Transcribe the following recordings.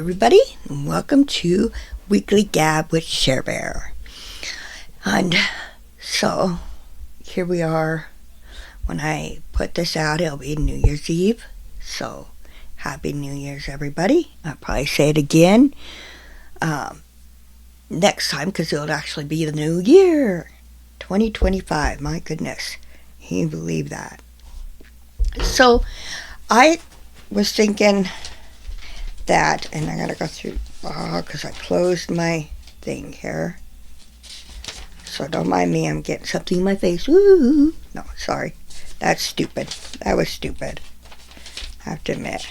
everybody, and welcome to Weekly Gab with Share Bear. And so, here we are. When I put this out, it'll be New Year's Eve. So, Happy New Year's, everybody. I'll probably say it again next time, because it'll actually be the new year. 2025, my goodness. Can you believe that? So, I was thinking that, and I gotta go through, because I closed my thing here. So don't mind me, I'm getting something in my face. Woo! No, sorry. That's stupid. That was stupid. I have to admit.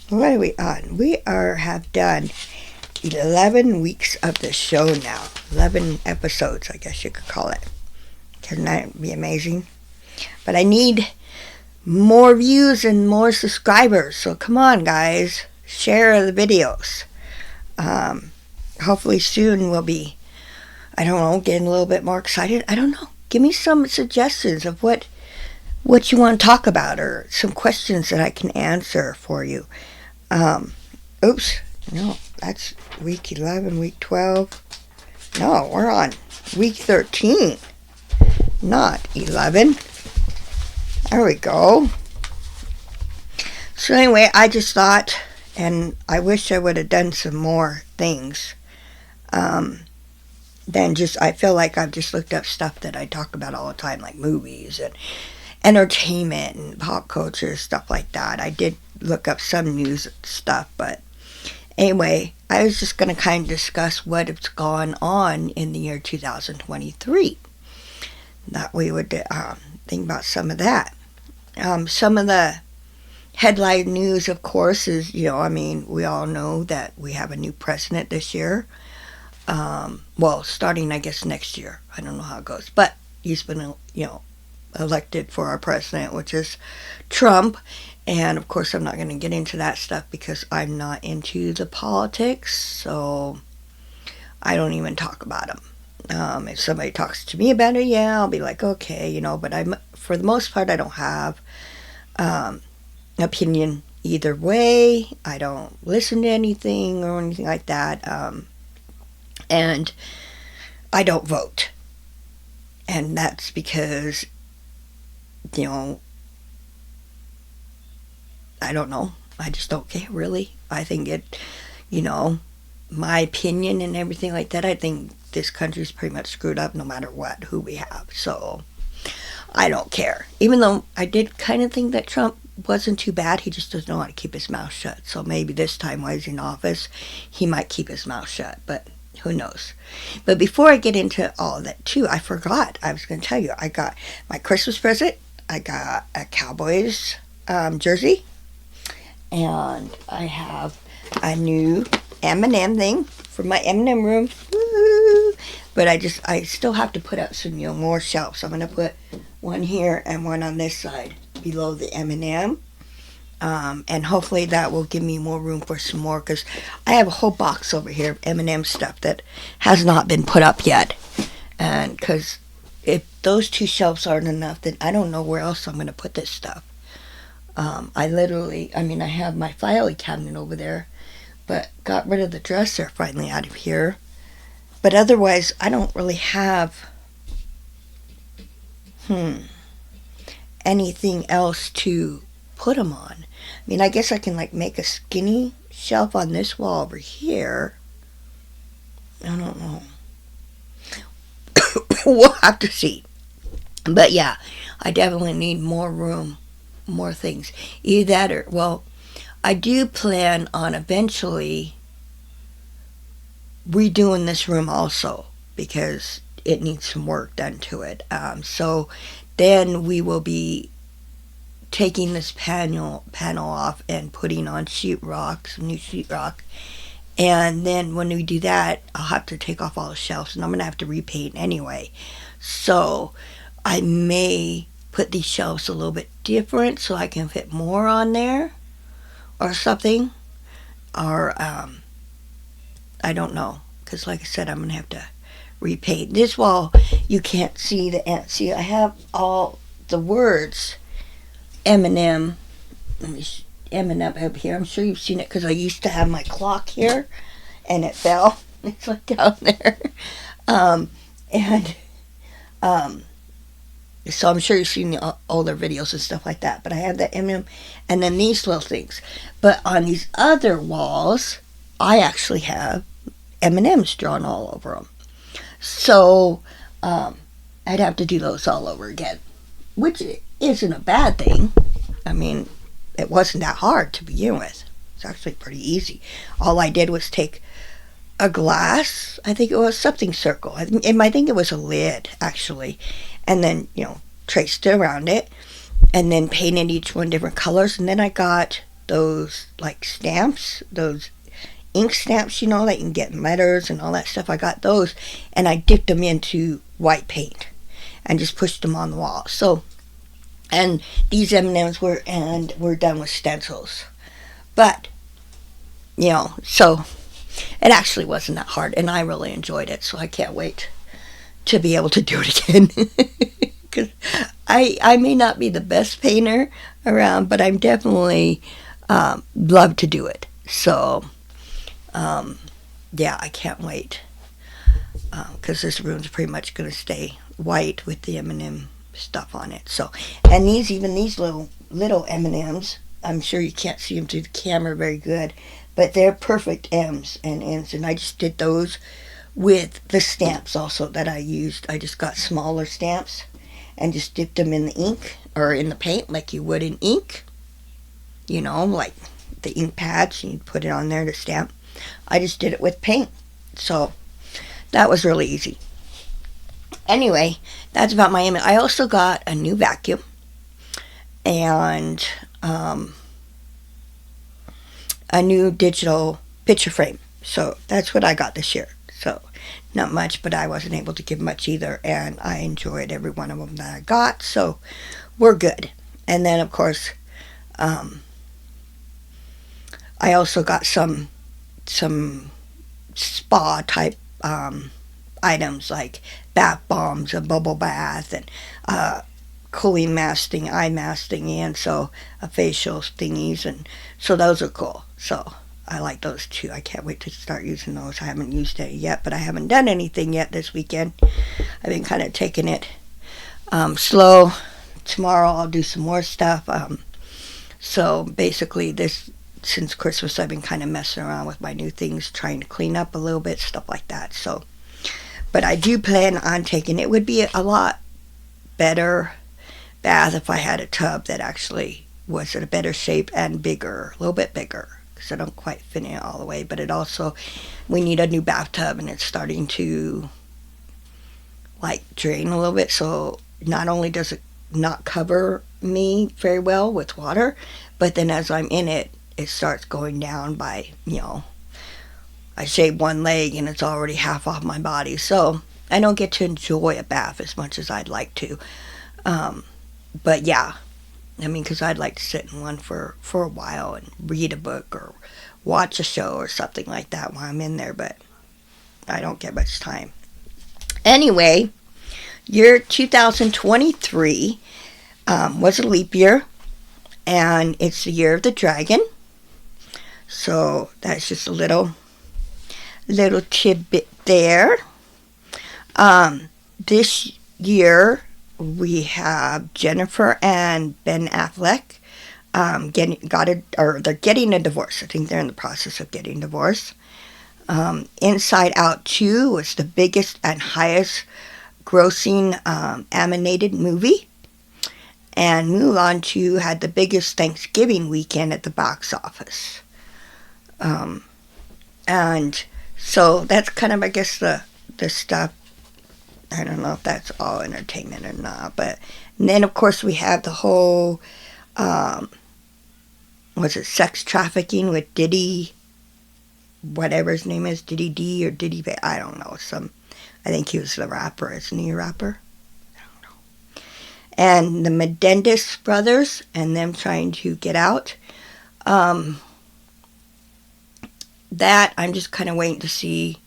What are we on? We have done 11 weeks of the show now. 11 episodes, I guess you could call it. Can that be amazing? But I need more views and more subscribers. So come on, guys. Share the videos. Hopefully soon we'll be, I don't know, getting a little bit more excited. I don't know. Give me some suggestions of what you want to talk about, or some questions that I can answer for you. Oops. No, that's week 11, week 12. No, we're on week 13. Not 11. There we go. So anyway, I just thought, and I wish I would have done some more things than just, I feel like I've just looked up stuff that I talk about all the time, like movies and entertainment and pop culture, stuff like that. I did look up some news stuff, but anyway, I was just going to kind of discuss what has gone on in the year 2023. That we would think about some of that. Some of the headline news, of course, is, we all know that we have a new president this year. Well, starting, I guess, next year. I don't know how it goes. But he's been, elected for our president, which is Trump. And, of course, I'm not going to get into that stuff because I'm not into the politics. So I don't even talk about him. If somebody talks to me about it, yeah, I'll be like, okay, but for the most part, I don't have opinion either way. I don't listen to anything or anything like that. And I don't vote. And that's because, I don't know. I just don't care, really. I think it, my opinion and everything like that, I think this country's pretty much screwed up no matter who we have. So I don't care. Even though I did kind of think that Trump wasn't too bad, he just doesn't know how to keep his mouth shut. So maybe this time while he's in office, he might keep his mouth shut, but who knows. But before I get into all of that too, I forgot. I was going to tell you, I got my Christmas present. I got a Cowboys jersey. And I have a new M&M thing for my M&M room. Woo! But I still have to put up some more shelves. So I'm going to put one here and one on this side below the M&M. And hopefully that will give me more room for some more, because I have a whole box over here of M&M stuff that has not been put up yet. And because if those two shelves aren't enough, then I don't know where else I'm going to put this stuff. I have my filing cabinet over there, but got rid of the dresser finally out of here. But otherwise, I don't really have anything else to put them on. I guess I can make a skinny shelf on this wall over here. I don't know. We'll have to see. But yeah, I definitely need more room. More things. Either that or, well, I do plan on eventually redoing this room also, because it needs some work done to it. So then we will be taking this panel off and putting on sheetrock, some new sheetrock. And then when we do that, I'll have to take off all the shelves, and I'm going to have to repaint anyway. So I may put these shelves a little bit different so I can fit more on there or something, or I don't know, because like I said, I'm gonna have to repaint this wall. You can't see I have all the words M&M M&M up here. I'm sure you've seen it because I used to have my clock here, and it fell. It's like down there. And so I'm sure you've seen the older videos and stuff like that. But I have that M&M, and then these little things. But on these other walls, I actually have M&Ms drawn all over them. So I'd have to do those all over again, which isn't a bad thing. I mean, it wasn't that hard to begin with. It's actually pretty easy. All I did was take a glass, I think it was something circle. I think it was a lid, actually. And then, traced it around it. And then painted each one different colors. And then I got those, like, stamps, those ink stamps, that you can get in letters and all that stuff. I got those. And I dipped them into white paint. And just pushed them on the wall. So, and these M&Ms were done with stencils. But, so it actually wasn't that hard, and I really enjoyed it, so I can't wait to be able to do it again. Because I may not be the best painter around, but I'm definitely love to do it. So, yeah, I can't wait. Because this room's pretty much going to stay white with the M&M stuff on it. So, and these little M&Ms, I'm sure you can't see them through the camera very good, but they're perfect M's and N's, and I just did those with the stamps also that I used. I just got smaller stamps and just dipped them in the ink or in the paint like you would in ink, like the ink pads, and you put it on there to stamp. I just did it with paint, so that was really easy. Anyway, that's about my image. I also got a new vacuum and a new digital picture frame. So that's what I got this year. So not much, but I wasn't able to give much either, and I enjoyed every one of them that I got. So we're good. And then, of course, I also got some spa type items like bath bombs, a bubble bath, and cooling masking, eye masking, and so facial thingies, and so those are cool. So I like those too. I can't wait to start using those. I haven't used any yet, but I haven't done anything yet this weekend. I've been kind of taking it slow. Tomorrow I'll do some more stuff. So basically since Christmas I've been kind of messing around with my new things, trying to clean up a little bit, stuff like that. So, but I do plan on taking it. Would be a lot better bath if I had a tub that actually was in a better shape and bigger, a little bit bigger, because I don't quite fit in it all the way. But it also, we need a new bathtub, and it's starting to drain a little bit. So not only does it not cover me very well with water, but then as I'm in it, it starts going down by, I shave one leg and it's already half off my body. So I don't get to enjoy a bath as much as I'd like to. But yeah, because I'd like to sit in one for a while and read a book or watch a show or something like that while I'm in there, but I don't get much time. Anyway, year 2023 was a leap year, and it's the year of the dragon. So that's just a little tidbit there. This year we have Jennifer and Ben Affleck they're getting a divorce. I think they're in the process of getting divorced. Inside Out 2 was the biggest and highest grossing animated movie. And Mulan 2 had the biggest Thanksgiving weekend at the box office. And so that's kind of, I guess, the stuff. I don't know if that's all entertainment or not. But and then, of course, we have the whole, sex trafficking with Diddy, whatever his name is, Diddy D or Diddy, I don't know. I think he was the rapper. Isn't he a rapper? I don't know. And the Menendez brothers and them trying to get out. That I'm just kind of waiting to see.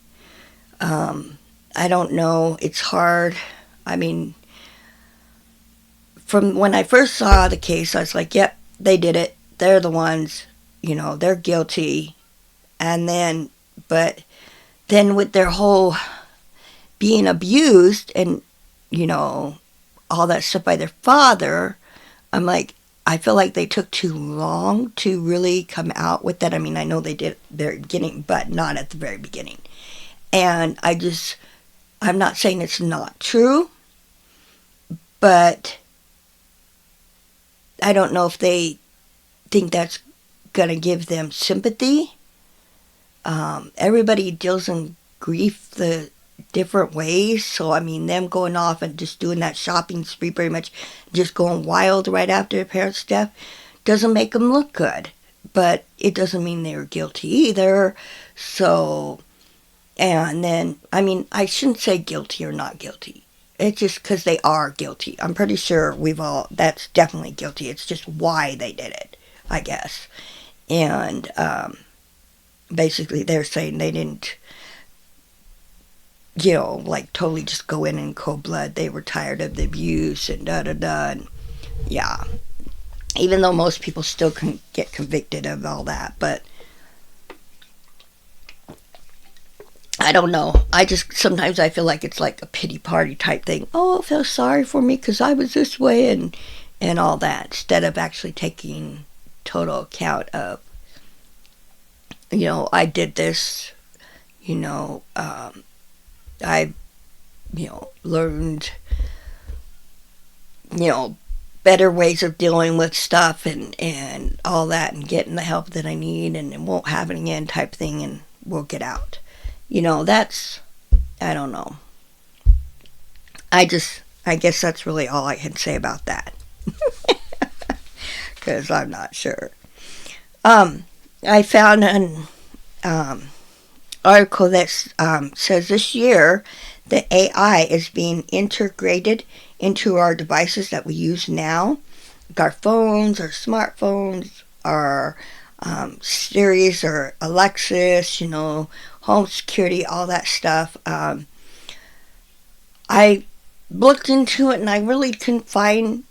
I don't know. It's hard. From when I first saw the case, I was like, yep, they did it. they're the ones, they're guilty. And then, but then with their whole being abused and, all that stuff by their father, I'm like, I feel like they took too long to really come out with that. I mean, I know they did at the very beginning, but not at the very beginning. And I'm not saying it's not true, but I don't know if they think that's going to give them sympathy. Everybody deals in grief the different ways. So, I mean, them going off and just doing that shopping spree pretty much, just going wild right after their parents' death, doesn't make them look good. But it doesn't mean they were guilty either. So, and then, I mean, I shouldn't say guilty or not guilty. It's just because they are guilty. I'm pretty sure that's definitely guilty. It's just why they did it, I guess. And basically they're saying they didn't, like totally just go in cold blood. They were tired of the abuse and da-da-da. And yeah. Even though most people still can get convicted of all that. But I don't know. Sometimes I feel like it's like a pity party type thing. Oh, feel sorry for me because I was this way and all that. Instead of actually taking total account of, I did this, I, learned, better ways of dealing with stuff and all that and getting the help that I need and it won't happen again type thing and we'll get out. I don't know. I guess that's really all I can say about that. Because I'm not sure. I found an article that says this year that AI is being integrated into our devices that we use now, like our phones, our smartphones, our Siri's or Alexis, home security, all that stuff. I looked into it and I really couldn't find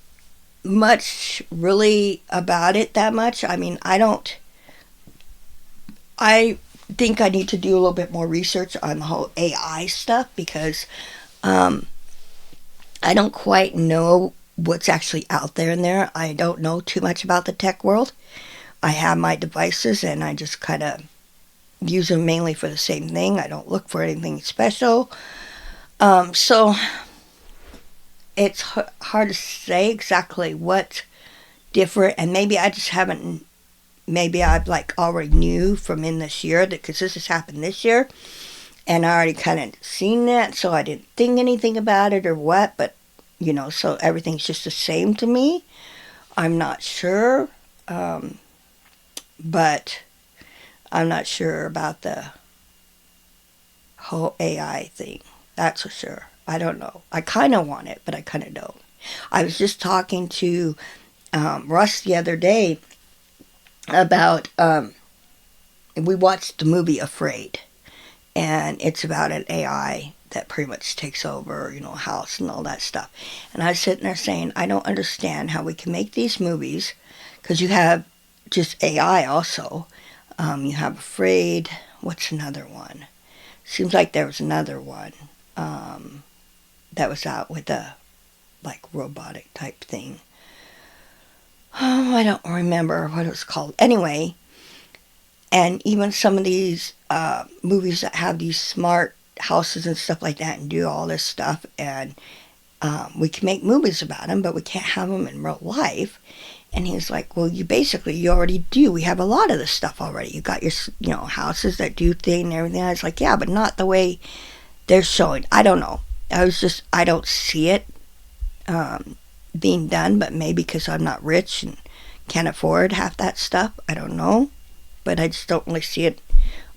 much really about it that much. I mean, I think I need to do a little bit more research on the whole AI stuff because I don't quite know what's actually out there in there. I don't know too much about the tech world. I have my devices and I just kind of use them mainly for the same thing. I don't look for anything special. So it's hard to say exactly what's different, and maybe I just haven't. Maybe I already knew from in this year because this has happened this year, and I already kind of seen that, so I didn't think anything about it or what. But so everything's just the same to me. I'm not sure, but I'm not sure about the whole AI thing. That's for sure. I don't know. I kind of want it, but I kind of don't. I was just talking to Russ the other day about, we watched the movie Afraid, and it's about an AI that pretty much takes over, a house and all that stuff. And I was sitting there saying, I don't understand how we can make these movies, because you have just AI also. You have Afraid. What's another one? Seems like there was another one that was out with a robotic type thing. Oh, I don't remember what it was called. Anyway, and even some of these movies that have these smart houses and stuff like that and do all this stuff, and we can make movies about them, but we can't have them in real life. And he's like, well, you already do. We have a lot of this stuff already. You got your, houses that do things and everything. I was like, yeah, but not the way they're showing. I don't know. I don't see it being done, but maybe because I'm not rich and can't afford half that stuff. I don't know. But I just don't really see it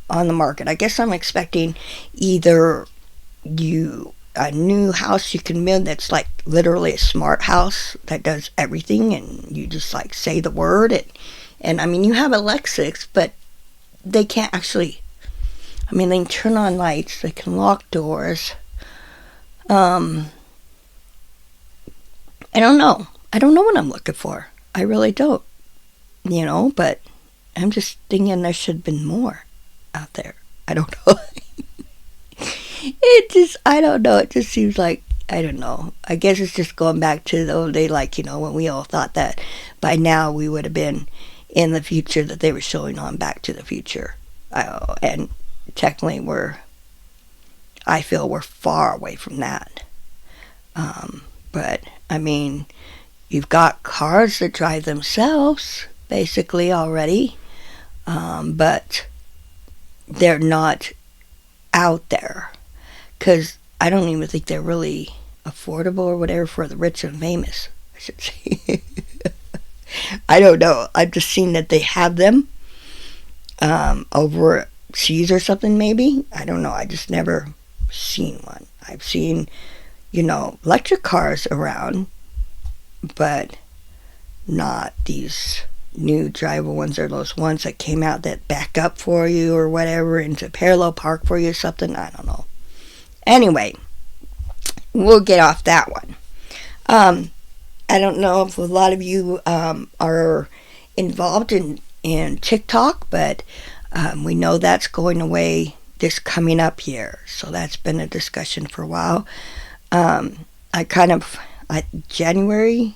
on the market. I guess I'm expecting either a new house you can build that's literally a smart house that does everything, and you just say the word. And I mean, you have Alexis, but they can't actually. I mean, they can turn on lights, they can lock doors. I don't know. I don't know what I'm looking for. I really don't. but I'm just thinking there should have been more out there. I don't know. I don't know. It just seems like, I don't know. I guess it's just going back to the old day, like, when we all thought that by now we would have been in the future that they were showing on Back to the Future. And technically I feel we're far away from that. But, I mean, you've got cars that drive themselves, basically, already. But they're not out there. Because I don't even think they're really affordable or whatever for the rich and famous, I should say. I don't know. I've just seen that they have them overseas or something, maybe. I don't know. I just never seen one. I've seen, electric cars around, but not these new driver ones or those ones that came out that back up for you or whatever into parallel park for you or something. I don't know. Anyway, we'll get off that one. I don't know if a lot of you are involved in TikTok, but we know that's going away this coming up year. So that's been a discussion for a while. January,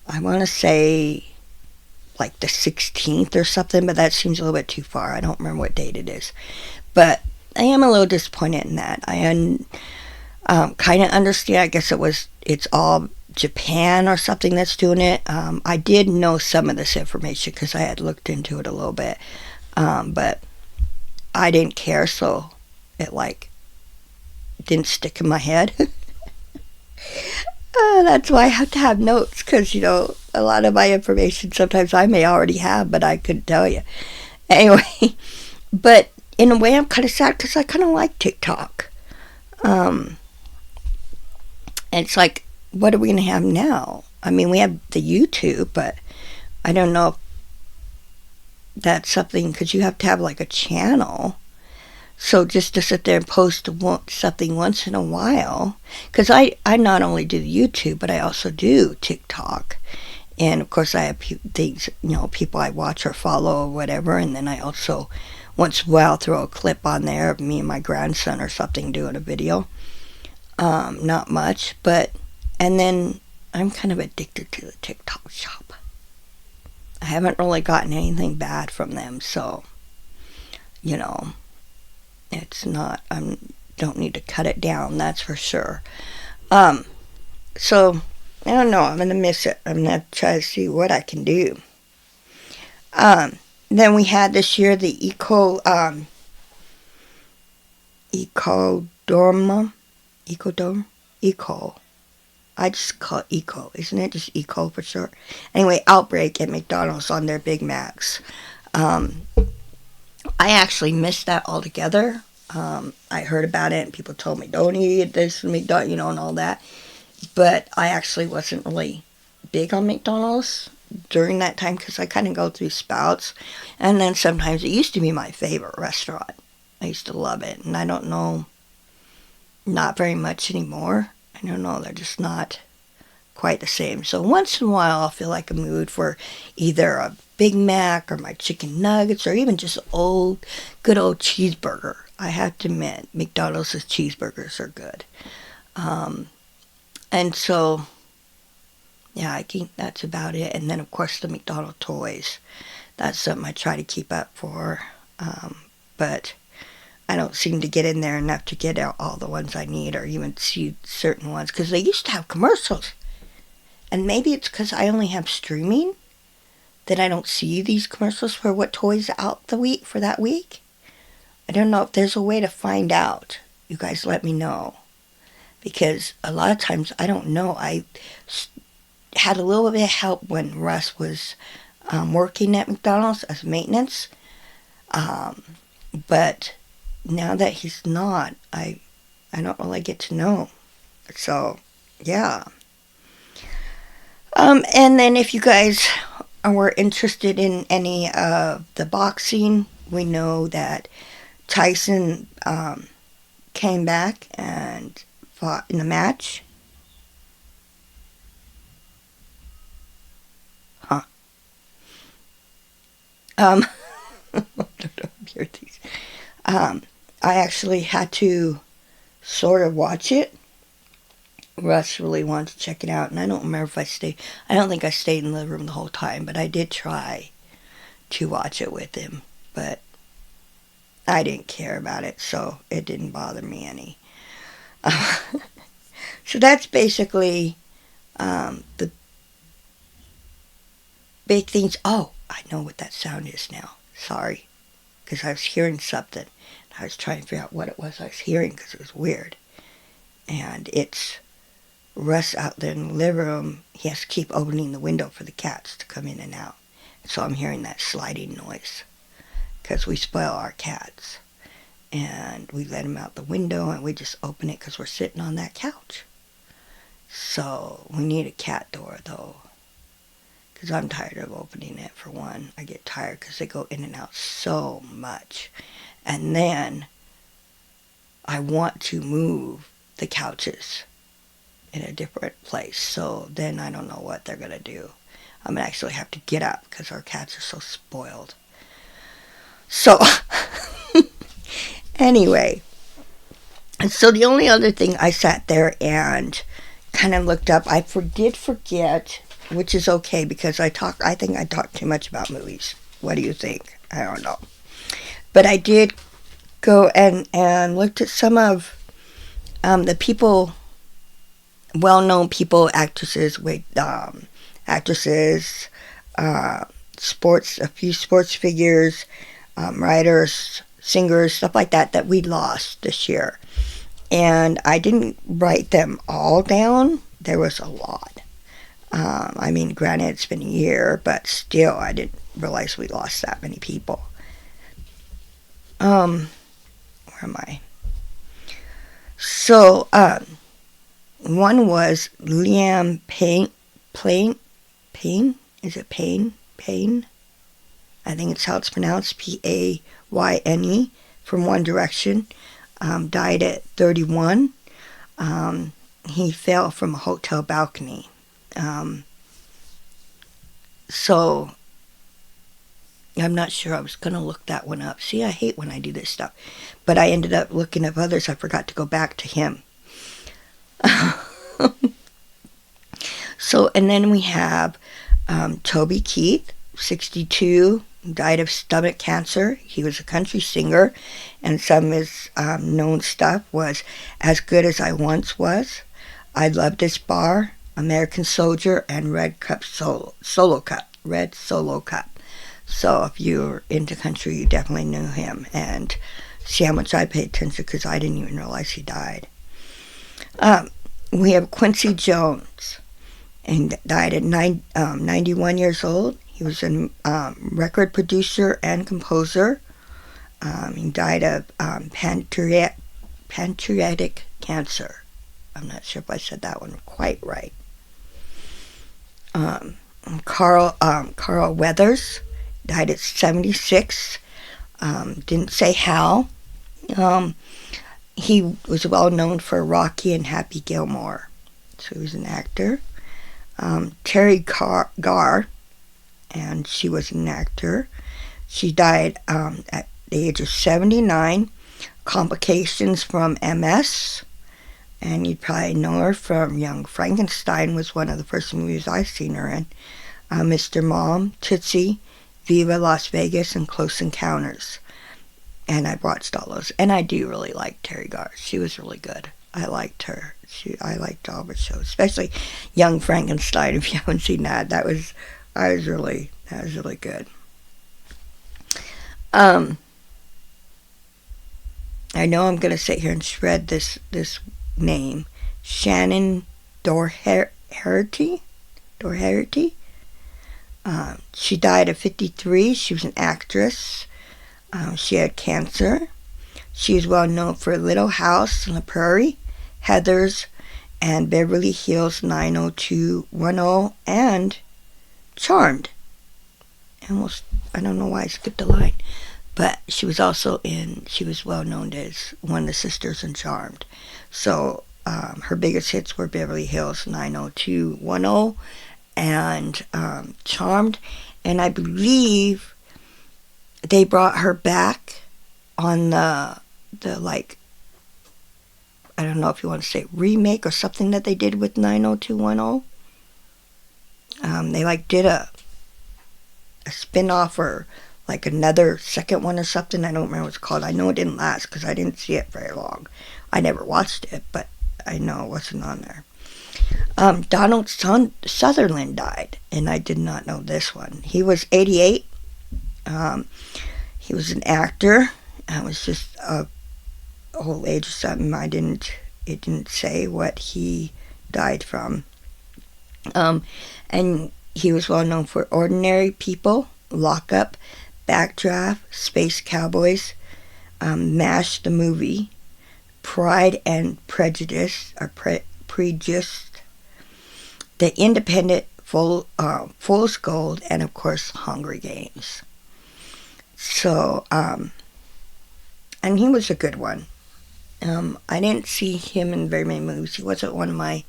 I want to say like the 16th or something, but that seems a little bit too far. I don't remember what date it is. But I am a little disappointed in that. I kind of understand. I guess it's all Japan or something that's doing it. I did know some of this information because I had looked into it a little bit, but I didn't care, so it didn't stick in my head. That's why I have to have notes because a lot of my information sometimes I may already have, but I couldn't tell you. Anyway, but in a way I'm kind of sad because I kind of like TikTok. And it's like, what are we going to have now? I mean, we have the YouTube, but I don't know if that's something, because you have to have like a channel. So just to sit there and post something once in a while, because I not only do the YouTube, but I also do TikTok. And of course I have things, people I watch or follow or whatever, and then I also once in a while throw a clip on there of me and my grandson or something doing a video. Not much, and then I'm kind of addicted to the TikTok shop. I haven't really gotten anything bad from them, so, it's not, don't need to cut it down, that's for sure. So, I don't know, I'm going to miss it. I'm going to try to see what I can do. Then we had this year the Ecodome. I just call it Eco. Isn't it just Eco for short? Anyway, outbreak at McDonald's on their Big Macs. I actually missed that altogether. I heard about it and people told me, don't eat this from McDonald's, and all that. But I actually wasn't really big on McDonald's during that time because I kind of go through spouts. And then sometimes it used to be my favorite restaurant. I used to love it. And I don't know, not very much anymore. I don't know, they're just not quite the same. So once in a while I'll feel like a mood for either a Big Mac or my chicken nuggets or even just good old cheeseburger. I have to admit, McDonald's cheeseburgers are good. And so, yeah, I think that's about it. And then of course the McDonald's toys. That's something I try to keep up for. But I don't seem to get in there enough to get out all the ones I need or even see certain ones because they used to have commercials. And maybe it's because I only have streaming that I don't see these commercials for what toys out for that week. I don't know if there's a way to find out. You guys let me know. Because a lot of times I don't know. I had a little bit of help when Russ was working at McDonald's as maintenance. But now that he's not, I don't really get to know. So, yeah. And then if you guys were interested in any of the boxing, we know that Tyson came back and fought in a match. Um, hear these. I actually had to sort of watch it. Russ really wanted to check it out, and I don't remember if I stayed. I don't think I stayed in the room the whole time, but I did try to watch it with him. But I didn't care about it, so it didn't bother me any. So that's basically the big things. Oh, I know what that sound is now. Sorry, because I was hearing something. I was trying to figure out what it was I was hearing because it was weird. And it's Russ out there in the living room. He has to keep opening the window for the cats to come in and out. So I'm hearing that sliding noise because we spoil our cats. And we let them out the window and we just open it because we're sitting on that couch. So we need a cat door though, because I'm tired of opening it. For one, I get tired because they go in and out so much. And then I want to move the couches in a different place. So then I don't know what they're going to do. I'm going to actually have to get up because our cats are so spoiled. So, anyway. And so the only other thing I sat there and kind of looked up, I did forget, which is okay because I think I talk too much about movies. What do you think? I don't know. But I did go and looked at some of the people, well-known people, actresses, sports, a few sports figures, writers, singers, stuff like that we lost this year. And I didn't write them all down. There was a lot. I mean, granted, it's been a year, but still, I didn't realize we lost that many people. Where am I? So, one was Liam Payne. Is it Payne? Payne? I think it's how it's pronounced. Payne, from One Direction. Died at 31. He fell from a hotel balcony. So, I'm not sure. I was going to look that one up. See, I hate when I do this stuff. But I ended up looking up others. I forgot to go back to him. So, and then we have Toby Keith, 62, died of stomach cancer. He was a country singer, and some of his known stuff was As Good As I Once Was, I Love This Bar, American Soldier, and Red Solo Cup. So if you're into country, you definitely knew him. And see how much I paid attention because I didn't even realize he died. We have Quincy Jones, and died at 91 years old. He was a record producer and composer. He died of pancreatic cancer. I'm not sure if I said that one quite right. Carl Weathers died at 76. Didn't say how. He was well known for Rocky and Happy Gilmore. So he was an actor. Terry Garr, and she was an actor. She died at the age of 79. Complications from MS. And you'd probably know her from Young Frankenstein was one of the first movies I've seen her in. Mr. Mom, Tootsie, Viva Las Vegas, and Close Encounters. And I've watched all those. And I do really like Terry Garr. She was really good. I liked her. I liked all her shows, especially Young Frankenstein. If you haven't seen that, that was really good. I know I'm gonna sit here and shred this name, Shannon Doherty. She died at 53. She was an actress. She had cancer. She is well known for Little House on the Prairie, Heathers, and Beverly Hills 90210, and Charmed. I don't know why I skipped a line, but she was well known as one of the sisters in Charmed. So her biggest hits were Beverly Hills 90210 and Charmed, and I believe they brought her back on the like, I don't know if you want to say remake or something that they did with 90210. They like did a spin-off or like another second one or something. I don't remember what it's called. I know it didn't last because I didn't see it very long. I never watched it, but I know it wasn't on there. Donald Sutherland died, and I did not know this one. He was 88. He was an actor. I was just old age or something. It didn't say what he died from. And he was well known for Ordinary People, Lock Up, Backdraft, Space Cowboys, MASH the movie, Pride and Prejudice, or Prejudice, The Independent, Fool's Gold, and of course Hunger Games. So, and he was a good one. I didn't see him in very many movies. He wasn't one of my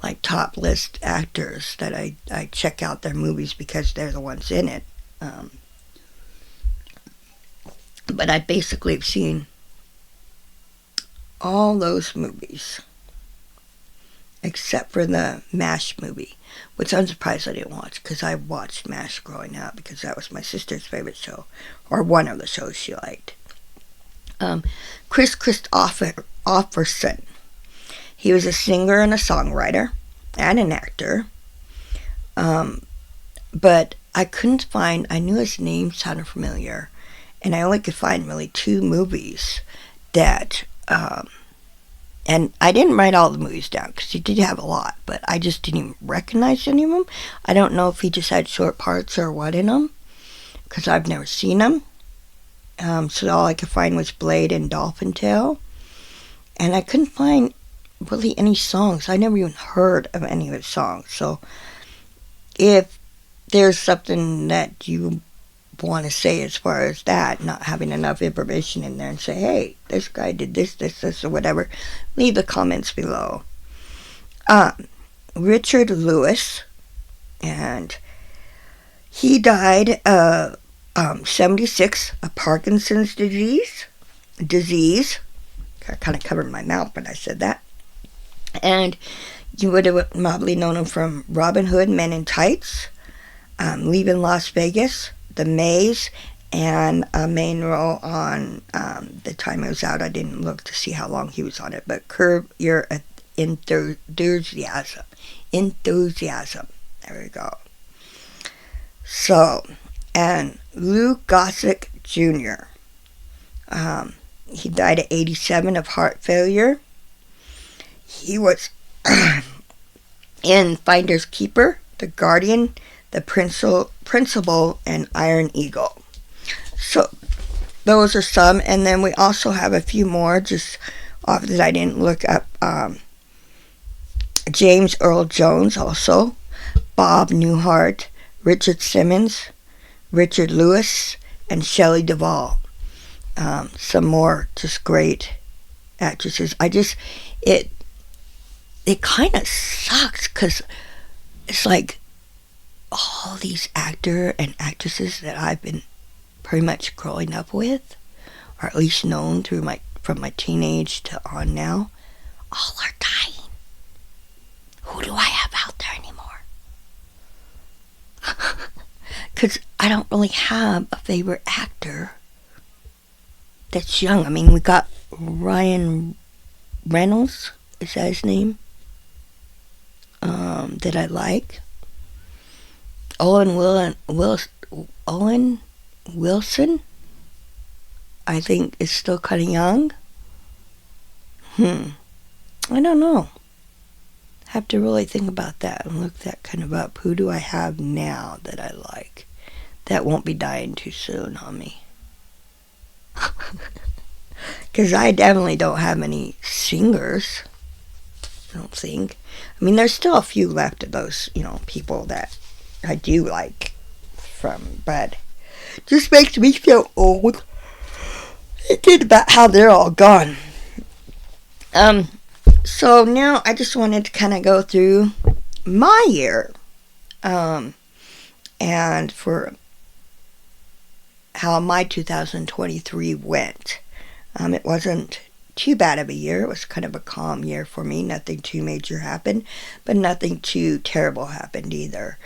like top list actors that I check out their movies because they're the ones in it. But I basically have seen all those movies except for the MASH movie, which I'm surprised I didn't watch because I watched MASH growing up because that was my sister's favorite show, or one of the shows she liked. Chris Christopherson. He was a singer and a songwriter and an actor. But I couldn't find, I knew his name sounded familiar, and I only could find really 2 movies that, and I didn't write all the movies down because he did have a lot, but I just didn't even recognize any of them. I don't know if he just had short parts or what in them because I've never seen them. So all I could find was Blade and Dolphin Tale, and I couldn't find really any songs. I never even heard of any of his songs. So if there's something that you want to say as far as that, not having enough information in there, and say, hey, this guy did this, or whatever, leave the comments below. Richard Lewis, and he died 76 of Parkinson's disease. I kind of covered my mouth when I said that. And you would have probably known him from Robin Hood, Men in Tights, Leaving Las Vegas, The Maze, and a main role on the time it was out. I didn't look to see how long he was on it, but Curb Your Enthusiasm. There we go. So, and Lou Gossett Jr. He died at 87 of heart failure. He was in Finders Keeper, The Guardian, The Principal, and Iron Eagle. So those are some, and then we also have a few more just off that I didn't look up. James Earl Jones also, Bob Newhart, Richard Simmons, Richard Lewis, and Shelley Duvall. Some more just great actresses. It kind of sucks because it's like all these actor and actresses that I've been pretty much growing up with, or at least known from my teenage to on now, all are dying. Who do I have out there anymore? Because I don't really have a favorite actor that's young. I mean, we got Ryan Reynolds, is that his name? That I like. Owen Wilson, I think, is still kind of young. I don't know. Have to really think about that and look that kind of up. Who do I have now that I like that won't be dying too soon on me? Because I definitely don't have any singers, I don't think. I mean, there's still a few left of those, people that I do like from, but just makes me feel old thinking about how they're all gone. So now I just wanted to kind of go through my year, and for how my 2023 went. It wasn't too bad of a year. It was kind of a calm year for me. Nothing too major happened, but nothing too terrible happened either.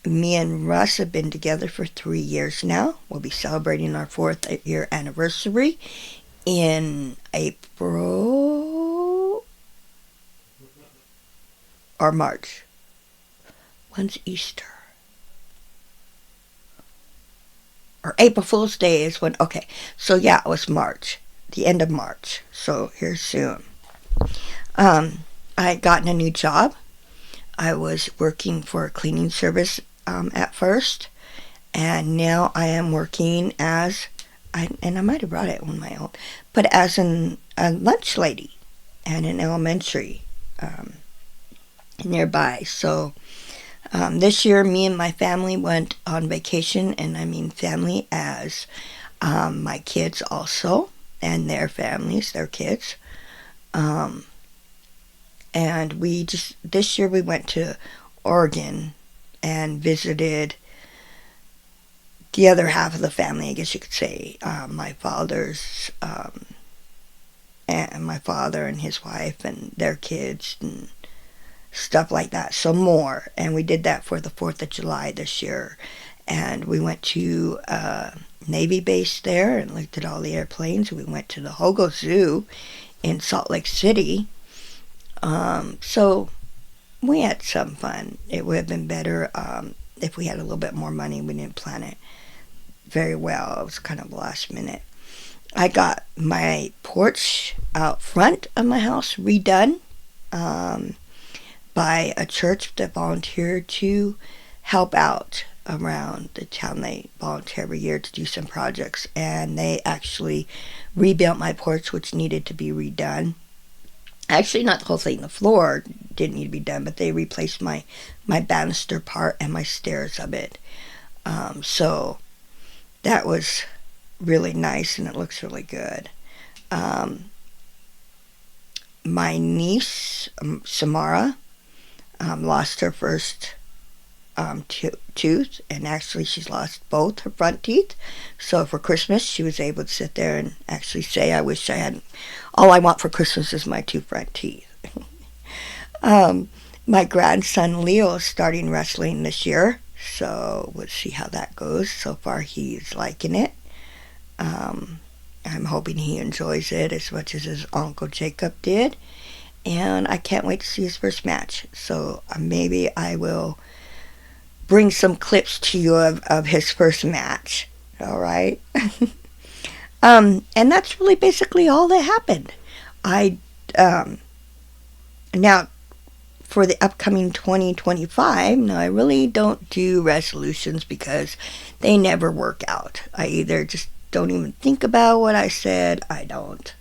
Me and Russ have been together for 3 years now. We'll be celebrating our 4th year anniversary in April or March. When's Easter? Or April Fool's Day is when, okay. So yeah, it was March. The end of March. So here soon. I had gotten a new job. I was working for a cleaning service at first. And now I am working as, and I might have brought it on my own, but as a lunch lady at an elementary nearby. So this year, me and my family went on vacation, and I mean family as my kids also, and their families, their kids. And this year we went to Oregon and visited the other half of the family, I guess you could say. My father's, and my father and his wife and their kids and stuff like that. So more. And we did that for the 4th of July this year. And we went to Navy base there and looked at all the airplanes. We went to the Hogo Zoo in Salt Lake City. So we had some fun. It would have been better if we had a little bit more money. We didn't plan it very well. It was kind of last minute. I got my porch out front of my house redone by a church that volunteered to help out around the town. They volunteer every year to do some projects, and they actually rebuilt my porch, which needed to be redone. Actually, not the whole thing. The floor didn't need to be done, but they replaced my banister part and my stairs of it. So that was really nice, and it looks really good. My niece, Samara, lost her first tooth, and actually she's lost both her front teeth. So for Christmas, she was able to sit there and actually say, I wish I had, all I want for Christmas is my 2 front teeth. My grandson Leo is starting wrestling this year, so we'll see how that goes. So far he's liking it. I'm hoping he enjoys it as much as his uncle Jacob did, and I can't wait to see his first match. So maybe I will bring some clips to you of his first match. All right. And that's really basically all that happened. Now for the upcoming 2025, now I really don't do resolutions because they never work out. I either just don't even think about what I said. I don't,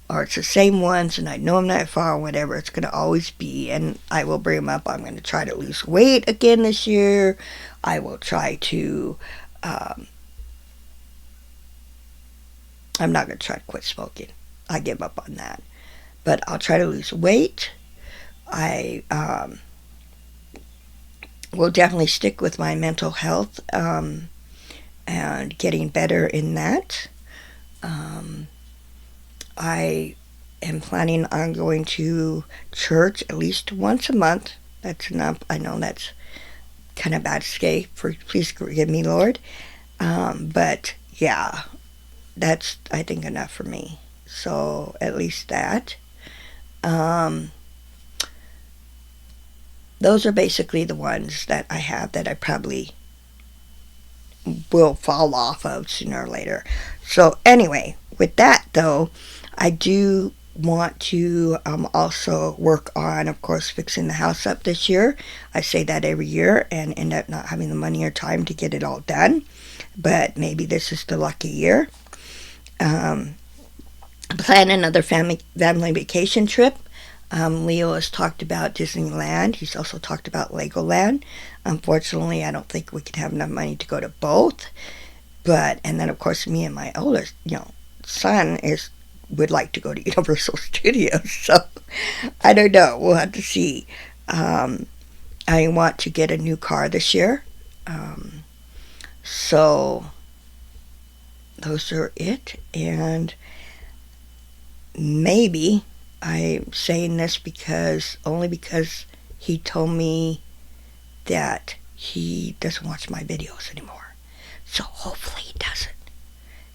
or it's the same ones, and I know I'm not far, whatever. It's going to always be, and I will bring them up. I'm going to try to lose weight again this year. I will try to, I'm not going to try to quit smoking. I give up on that. But I'll try to lose weight. I will definitely stick with my mental health and getting better in that. I am planning on going to church at least once a month. That's enough. I know that's kind of bad to say. Please forgive me, Lord. But yeah, that's, I think, enough for me. So at least that. Those are basically the ones that I have that I probably will fall off of sooner or later. So anyway, with that though, I do want to also work on, of course, fixing the house up this year. I say that every year and end up not having the money or time to get it all done. But maybe this is the lucky year. Plan another family vacation trip. Leo has talked about Disneyland. He's also talked about Legoland. Unfortunately, I don't think we could have enough money to go to both. And then of course, me and my older, son would like to go to Universal Studios. So I don't know. We'll have to see. I want to get a new car this year. So those are it. And maybe I'm saying this only because he told me that he doesn't watch my videos anymore. So hopefully he doesn't,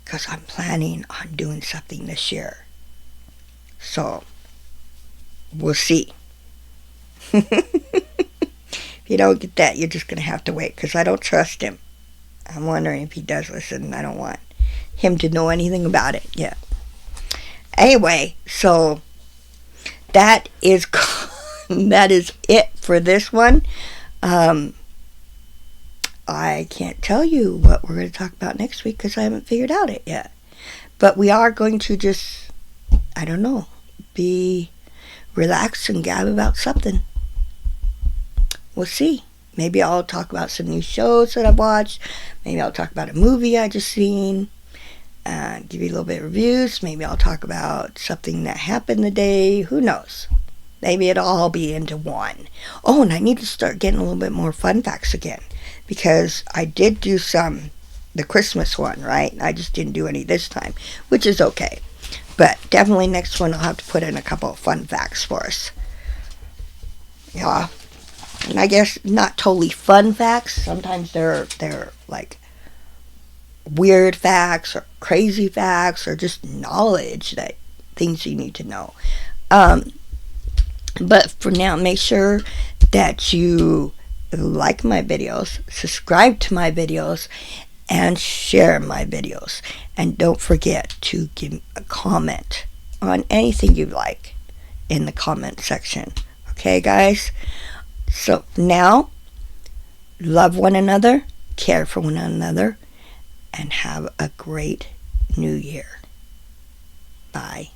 because I'm planning on doing something this year. So we'll see. If you don't get that, you're just going to have to wait, because I don't trust him. I'm wondering if he does listen, and I don't want him to know anything about it yet. Anyway, so that is that is it for this one. I can't tell you what we're going to talk about next week because I haven't figured out it yet. But we are going to just, I don't know, be relaxed and gab about something. We'll see. Maybe I'll talk about some new shows that I've watched. Maybe I'll talk about a movie I just seen. Give you a little bit of reviews. Maybe I'll talk about something that happened today. Who knows? Maybe it'll all be into one. Oh, and I need to start getting a little bit more fun facts again, because I did do the Christmas one, right? I just didn't do any this time, which is okay. But definitely next one I'll have to put in a couple of fun facts for us. Yeah. And I guess not totally fun facts. Sometimes they're like weird facts or crazy facts or just knowledge, that things you need to know. But for now, make sure that you like my videos, subscribe to my videos, and share my videos. And don't forget to give a comment on anything you like in the comment section. Okay, guys? So now, love one another, care for one another, and have a great new year. Bye.